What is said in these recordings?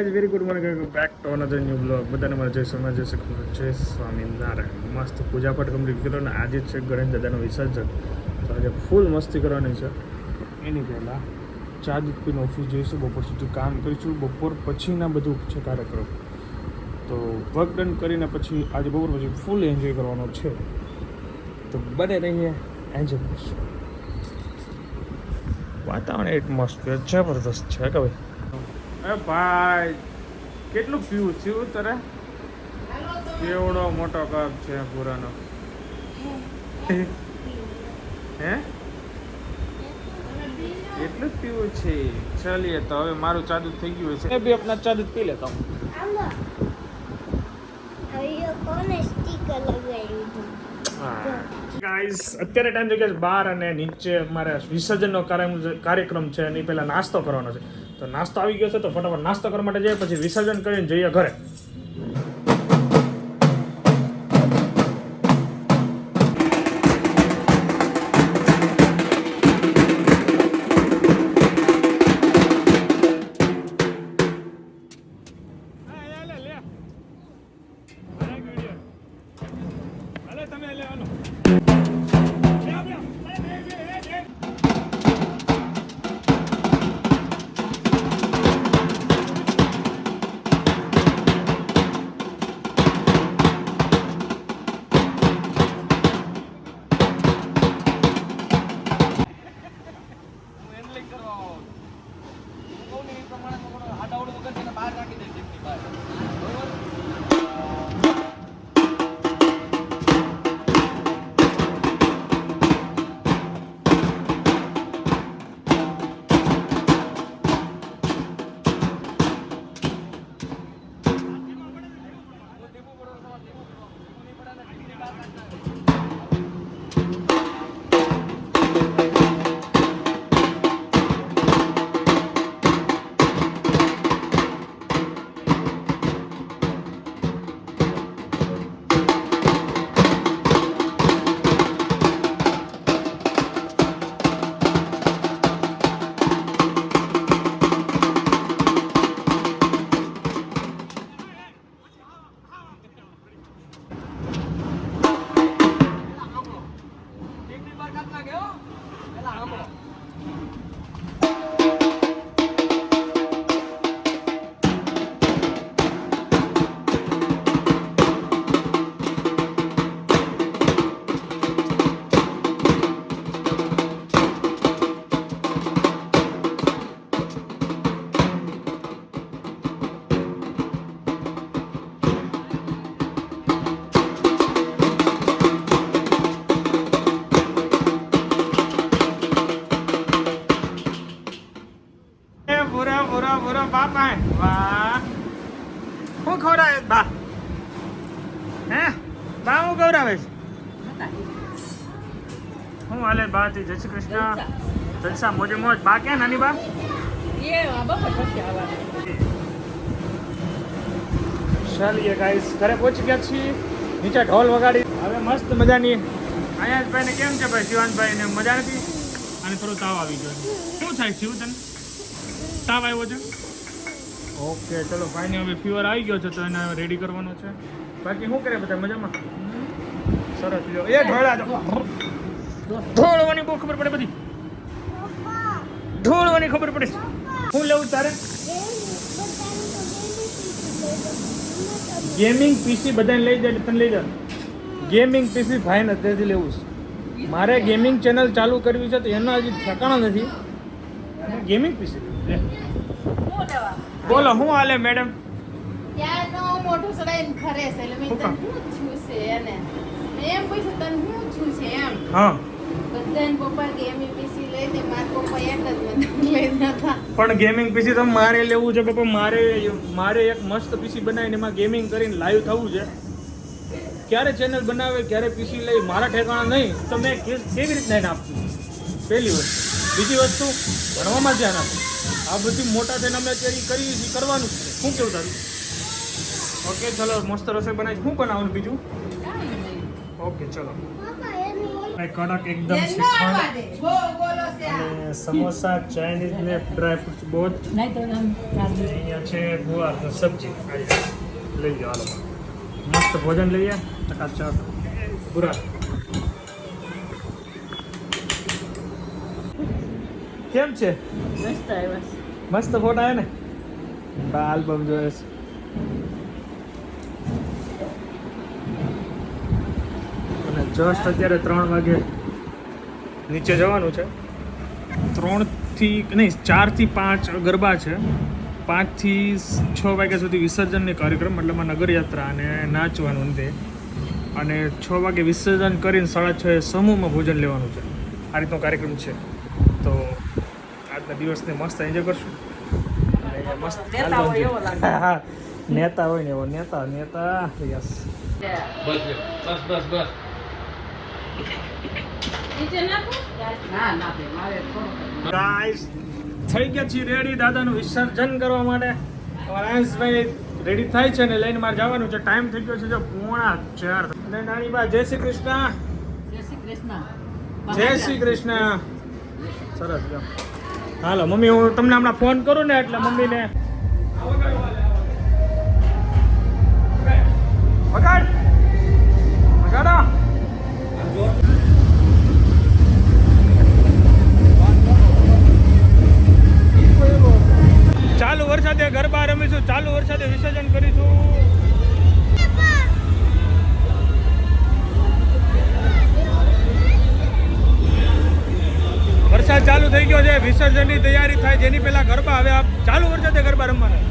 Guys very good morning back to another new blog. બધાને મારા જય સોમનાથ, જય સ્વામિનારાયણ. મસ્ત પૂજાપાઠ કમ્પ્લીટ કર્યો ને આજે છે ગણેશ દાદાનું વિસર્જન. તો આજે ફૂલ મસ્તી કરવાની છે. એની પહેલાં ચા દૂધ પીને ઓફિસ જઈશું, બપોર સુધી કામ કરીશું. બપોર પછીના બધું છે કાર્યક્રમ, તો વર્ક ડન કરીને પછી આજે બપોર પછી ફૂલ એન્જોય કરવાનો છે. તો બને રહીએ, એન્જોય કરીશું. વાતાવરણ એટમોસ્ફિયર જબરદસ્ત છે કે ભાઈ. અરે ભાઈ કેટલું પીવું થયું તારે? કેવડો મોટો કપ છે પૂરાનો. હે એટલું જ પીવું છે? ચાલીએ તો હવે મારું ચા દૂધ થઈ ગયું છે. બી આપના ચા દૂધ પી લેતા હું. ગાઈસ અત્યારે ટાઈમ થઈ ગયો 12 અને નીચે મારે વિસર્જનનો કાર્યક્રમ છે. એની પહેલાં નાસ્તો કરવાનો છે. તો નાસ્તો આવી ગયો છે, તો ફટાફટ નાસ્તો કરવા માટે જઈએ, પછી વિસર્જન કરીને જઈએ ઘરે. બાપા વાહ, હું ખવડાવે બા? હે બા હું ખવડાવે છે? હું હાલે બા? જય શ્રી કૃષ્ણ. જલસા મોજે મોજ. બા ક્યાં નાની બા? ચાલીએ ગાઈસ, ઘરે પહોંચી ગયા છીએ. નીચે ઢોલ વગાડી હવે મસ્ત મજાની. અહીંયા જ ભાઈને કેમ છે ભાઈ? શિવાનભાઈ ને મજા નથી અને થોડો તાવ આવી ગયો. શું થાય શિવ તને? તાવ આવ્યો છે? ઓકે ચલો ફાઇનલી હવે ફીવર આવી ગયો છે, તો એને રેડી કરવાનો છે. બાકી શું કરે બધા મજામાં? સરસ લ્યો. એ ઢોળા ઢોળવાની બહુ ખબર પડે, બધી ઢોળવાની ખબર પડે. શું લેવું તારે? ગેમિંગ પીસી બધાને લઈ જાય. તને લઈ જા. ગેમિંગ પીસી ભાઈ ને અત્યારથી લેવું છે. મારે ગેમિંગ ચેનલ ચાલુ કરવી છે, તો એનો હજી ઠેકાણો નથી. ગેમિંગ પીસી બોલો શું હાલે મેડમ? યાનો મોટું સડાઈને ફરે છે એટલે મેં તને શું છું છે એને એમ પૂછ્યું તને શું છું છે એમ. હા બધાને પપ્પા ગેમિંગ પીસી લઈ દે, મારા પપ્પા એક જ મને લઈ નતા. પણ ગેમિંગ પીસી તો મારે લેવું છે પપ્પા. મારે એક મસ્ત પીસી બનાવીને એમાં ગેમિંગ કરીને લાઈવ થવું છે. ક્યારે ચેનલ બનાવે, ક્યારે પીસી લઈ, મારા ઠેકાણા નહીં. તો મેં કેવી રીતના એને આપવું? પહેલી વસ્તુ. બીજી વસ્તુ, ભણવામાં ધ્યાન આપવું. આ બધી મોટા થઈને અમે અત્યારે કરવાનું છે. શું કેવું તારું? ઓકે ચલો મસ્ત રસોઈ બનાવી. શું બનાવવાનું બીજું? ઓકે ચલો. ભાઈ કડક એકદમ ये ना શ્રીખંડ आवा दे वो बोलो से आ અને સમોસા ચાઇનીઝ ને ડ્રાય ફ્રૂટ્સ બહુ નહીં તો આમ કાઢી. અહીંયા છે ગુવારની સબ્જી લઈ લો હાલો મસ્ત ભોજન લઈએ ચકાચક પૂરા કેમ છે મસ્ત આવ્યા છે. મસ્ત ફોટા આવે ને આલ્બમ જોયે છે અને જસ્ટ અત્યારે 3 વાગે નીચે જવાનું છે 3 થી નહીં 4 થી 5 ગરબા છે 5 થી 6 વાગ્યા સુધી વિસર્જનની કાર્યક્રમ મતલબમાં નગરયાત્રા અને નાચવાનું તે અને 6 વાગે વિસર્જન કરીને 6:30 સમૂહમાં ભોજન લેવાનું છે આ રીતનો કાર્યક્રમ છે તો આજના દિવસને મસ્ત એન્જોય કરશું અને મસ્ત નેતા હોય એવો લાગે. હા નેતા હોય ને એવો નેતા યસ नीचे नाखो ના ના બે મારે થોડું ગાઈસ થઈ ગયા છીએ રેડી દાદાનું વિસર્જન કરવા માટે અમારા આયુષભાઈ રેડી થાય છે ને લઈને મારે જવાનું છે ટાઈમ થઈ ગયો છે જો 3:45 અને નાની બા જય શ્રી કૃષ્ણ જય શ્રી કૃષ્ણ. જય શ્રી કૃષ્ણ સરસ લો હાલો મમ્મી હું તમને હમણાં ફોન કરું ને એટલે મમ્મીને વગાડ વગાડો ચાલુ વરસાદે ગરબા રમીશું ચાલુ વરસાદે વિસર્જન કરીશું વરસાદ ચાલુ થઈ ગયો છે વિસર્જનની તૈયારી થાય જેની પહેલા ગરબા હવે ચાલુ વરસાદે ગરબા રમવાના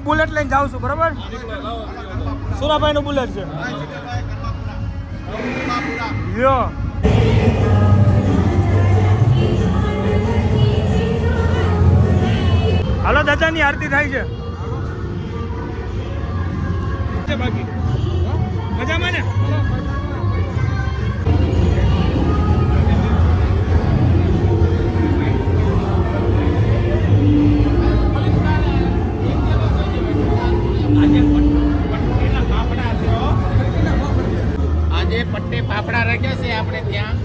બુલેટ લઈને જાઉં છું બરાબર સુરાભાઈ નું બુલેટ છે યો હાલો દાદાની આરતી થાય છે બાકી મજામાં ને આજે પટ્ટી ફાફડા રાખ્યા છે આપણે ત્યાં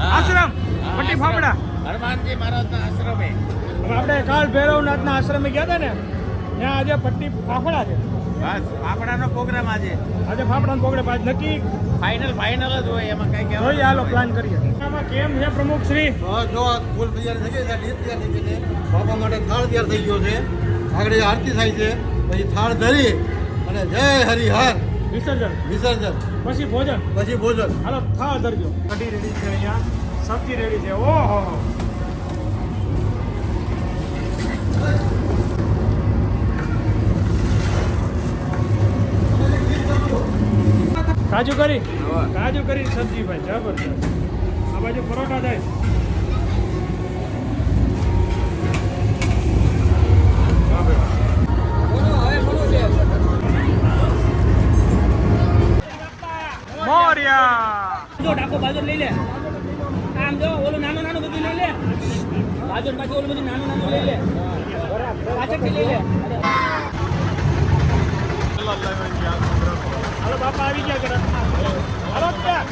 આશ્રમ પટ્ટી ફાફડા હનુમાનજી મહારાજના આશ્રમે હવે આપણે કાલ ભૈરવનાથના આશ્રમે ગયા હતા ને ત્યાં આજે પટ્ટી ફાફડા છે બસ ફાફડાનો પ્રોગ્રામ આજે ફાફડાનો પ્રોગ્રામ આજ નક્કી ફાઇનલ જ હોય એમાં કઈ કહેવાનું જોઈએ હાલો પ્લાન કરીએ આમાં કેમ છે પ્રમુખ શ્રી જો આ ફૂલ તૈયાર થઈ ગઈ છે ડીશ તૈયાર થઈ ગઈ છે બાપા માટે થાળ તૈયાર થઈ ગયો છે આગળ આરતી થાય છે પછી થાળ ધરી અને જય હરિહર વિસર્જન વિસર્જન પછી ભોજન પછી ભોજન હાલો થાળ ધરજો કઢી રેડી છે અહીંયા સબ્જી રેડી છે ઓહો કાજુ કરી સબ્જી ભાઈ જબરદસ્ત આ બાજુ પરોઠા થાય ગાજર લઈ લે આમ જો ઓલું નાનું નાનું બધું લઈ લે ગાજર પાછું ઓલું બધું નાનું નાનું લઈ લે પાછળથી લઈ લે હાલો બાપા આવી ગયા કરે હાલો ક્યાં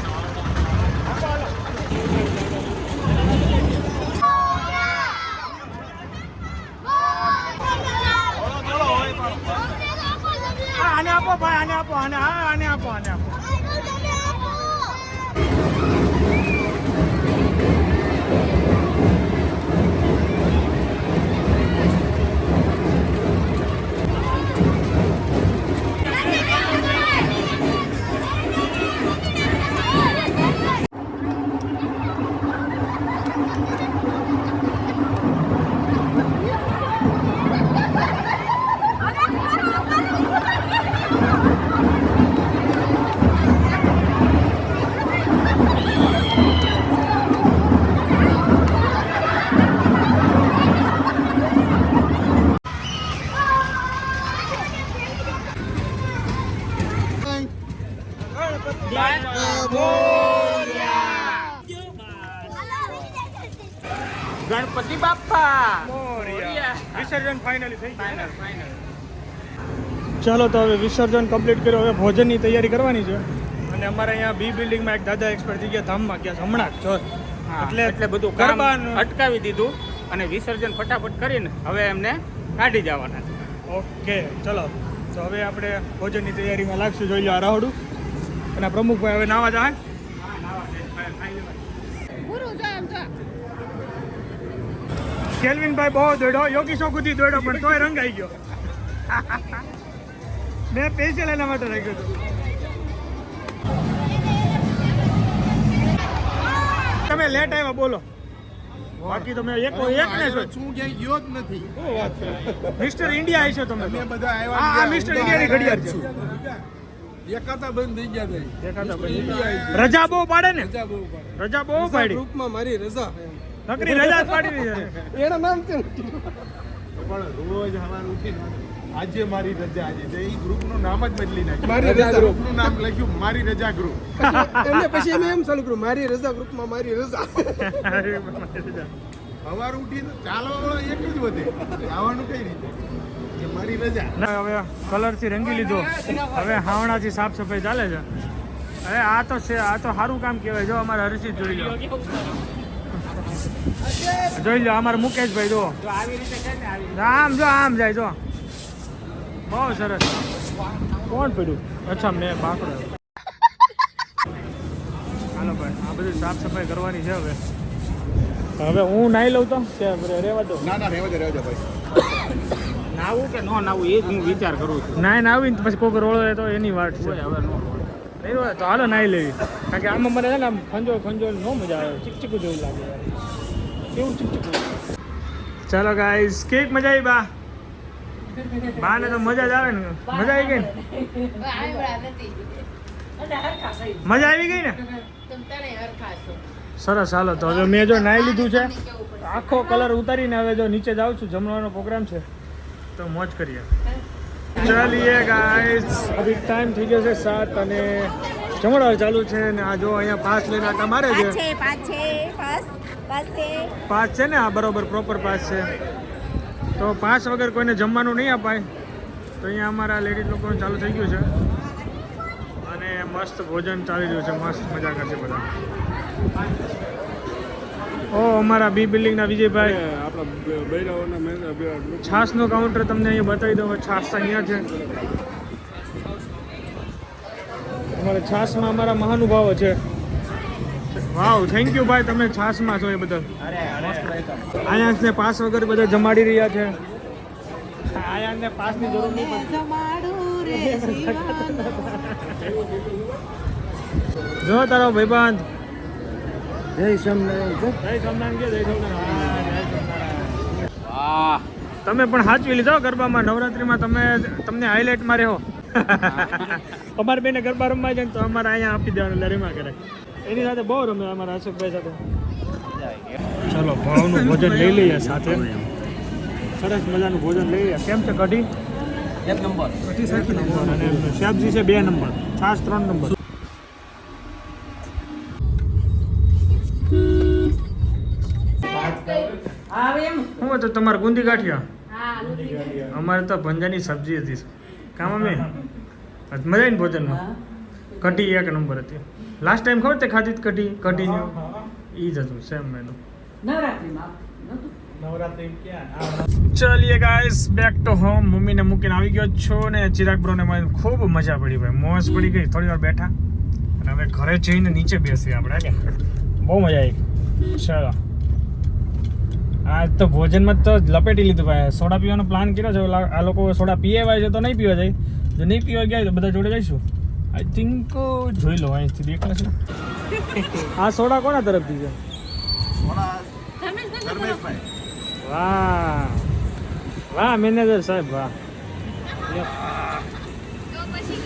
આને આપો ભાઈ આને આપો આને આને આપો આને આપો ગણપતિ બાપ્પા વિસર્જન ફાઇનલી થઈ ગયું ચાલો તો હવે વિસર્જન કમ્પ્લીટ કર્યો હવે ભોજનની તૈયારી કરવાની છે અને અમારે અહીંયા બી બિલ્ડિંગમાં એક દાદા એક્સપર્ટ થઈ ગયા ધામમાં ગયા છે હમણાં જ એટલે બધું કામ ગરબાનું અટકાવી દીધું અને વિસર્જન ફટાફટ કરીને હવે એમને કાઢી જવાના છે. ઓકે ચલો તો હવે આપણે ભોજનની તૈયારીમાં લાગશું જોઈ લો આ રાહુડું અને પ્રમુખભાઈ હવે નાવા જાય પૂરું જો આમ જો કેલ્વિનભાઈ બહુ દોડ્યો યોગી સુધી દોડ્યો પણ તોય રંગાઈ ગયો મેં સ્પેશિયલ એના માટે રાખ્યો હતો તમે લેટ આવ્યા બોલો બાકી તમે એક ને છો શું ક્યાંય ગયો જ નથી મિસ્ટર ઇન્ડિયા આવીશો તમે તો. બધા આ મિસ્ટર ઇન્ડિયાની ઘડિયાળ છે એકાતા બંધ થઈ ગયા નહીં દેખાતા ભાઈ. રજા બહુ પાડે ને રજા બહુ પાડી ગ્રુપમાં મારી રજા નકરી રજા જ પાડી છે એના નામ છે પણ રોજ હવારે ઉઠીને આજે મારી રજા આજે તો એ ગ્રુપનું નામ જ બદલી નાખ્યું મારી રજા ગ્રુપનું નામ લખ્યું મારી રજા ગ્રુપ એમને પછી અમે એમ ચાલુ કર્યું મારી રજા ગ્રુપમાં મારી રજા સવાર ઉઠીને ચાલવા વાળો એક જ વધે આવવાનું કઈ રીતે કે મારી રજા ના, હવે કલરથી રંગી લીધો હવે હાવણાથી સાફ સફાઈ ચાલે છે હવે આ તો છે આ તો સારું કામ કહેવાય જો અમારે હર્ષિત જોઈ લો જોઈ લો અમારા મુકેશભાઈ જો આમ જો આમ જાય જો બહુ સરસ કોણ પડ્યું અચ્છા મેં બાકડો હાલો ભાઈ આ બધું સાફ સફાઈ કરવાની છે હવે હવે હું નાહી લઉં તો કે રહેવા દો ના ના રહેવા દે ભાઈ નાવું કે ન નાવું એ જ હું વિચાર કરું છું. નાઈને આવીને પછી કોક રોળો તો એની વાત છે કોઈ હવે ન નહીં હોય તો હાલો નાહી લેવી કારણ કે આમાં મને છે ને આમ ખંજોળ ખંજોળ ન મજા આવે ચીકચીકું જેવું લાગે કેવું ચીકચીકું ચાલો ગાઈસ કેક મજા આવી બા ને તો મજા જ આવે ને મજા આવી ગઈ ને આવડા નથી મજા આવી ગઈ ને તમ તને હરખા છો સરસ હાલો તો હવે મેં જો નાહી લીધું છે આખો કલર ઉતારીને હવે જો નીચે જાઉં છું જમવાનો પ્રોગ્રામ છે તો મોજ કરીએ ચાલીએ ગાઈસ અભી ટાઈમ થઈ ગયો છે 7 અને જમણવાર ચાલુ છે ને આ જો અહીંયા પાસ લઈને આટા મારે છે પાસ છે ને આ બરોબર પ્રોપર પાસ છે તો પાસ વગર કોઈને જમવાનું નહીં અપાય તો અહીંયા અમારા લેડીઝ લોકોનું ચાલુ થઈ ગયું છે અને મસ્ત ભોજન ચાલી રહ્યું છે મસ્ત મજા કરશે બધા ઓ અમારા બી બિલ્ડિંગના વિજયભાઈ છાસનો કાઉન્ટર તમને અહીંયા બતાવી દઉં છાસ અહીંયા છે અમારે છાસમાં અમારા મહાનુભાવો છે વાવ થેન્ક યુ ભાઈ તમે છાસમાં છો એ બદલ આયાંશને પાસ વગર બધા જમાડી રહ્યા છે આયાંશને પાસની જરૂર નહીં પડતી જો તારો ભાઈબંધ જય સોમનારાયણ જય સોમનારાયણ કે જય સોમનારાયણ તમે પણ સાચવી લીધો ગરબામાં નવરાત્રીમાં તમને હાઇલાઇટમાં રહો અમારે બેને ગરબા રમવા જાય ને તો અમારે અહીંયા આપી દેવાનું એટલે રમ્યા કરે એની સાથે બહુ રમે અમારા અશોકભાઈ સાથે ચલો ભાવનું ભોજન લઈ લઈએ સાથે સરસ મજાનું ભોજન લઈ લઈએ કેમ છે કઢી 1 નંબર કઢી 7 નંબર અને શાકજી છે 2 નંબર છાશ 3 નંબર તો તમારે ગુંદી ગાંઠિયા હા આલુ અમારે તો ભંજાની સબ્જી હતી કામ અમે મજા આવી ને ભોજનમાં કઢી એક નંબર હતી લાસ્ટ ટાઈમ ખબર તે ખાધી કઢી કઢીની ઈ જ હતું સેમ મેનુ નવરાત્રીમાં નહોતું? નવરાત્રી ક્યાં ચલીએ ગાઈસ બેક ટુ હોમ મમ્મીને મૂકીને આવી ગયો છો ને ચિરાગ બ્રોને મને ખૂબ મજા પડી ભાઈ મોજ પડી ગઈ થોડી વાર બેઠા અને હવે ઘરે જઈને નીચે બેસી આપણે કે બહુ મજા આવી ચાલો આજ તો ભોજનમાં તો લપેટી લીધું ભાઈ સોડા પીવાનો પ્લાન કર્યો છે આ લોકો સોડા પીએવાય છે તો નહીં પીવા જાય જો નહીં પીવા ગયા તો બધા જોડે જઈશું આઈ થિંક જોઈ લો અહીંથી દેખાશે આ સોડા કોના તરફથી છે વાહ વાહ મેનેજર સાહેબ વાહ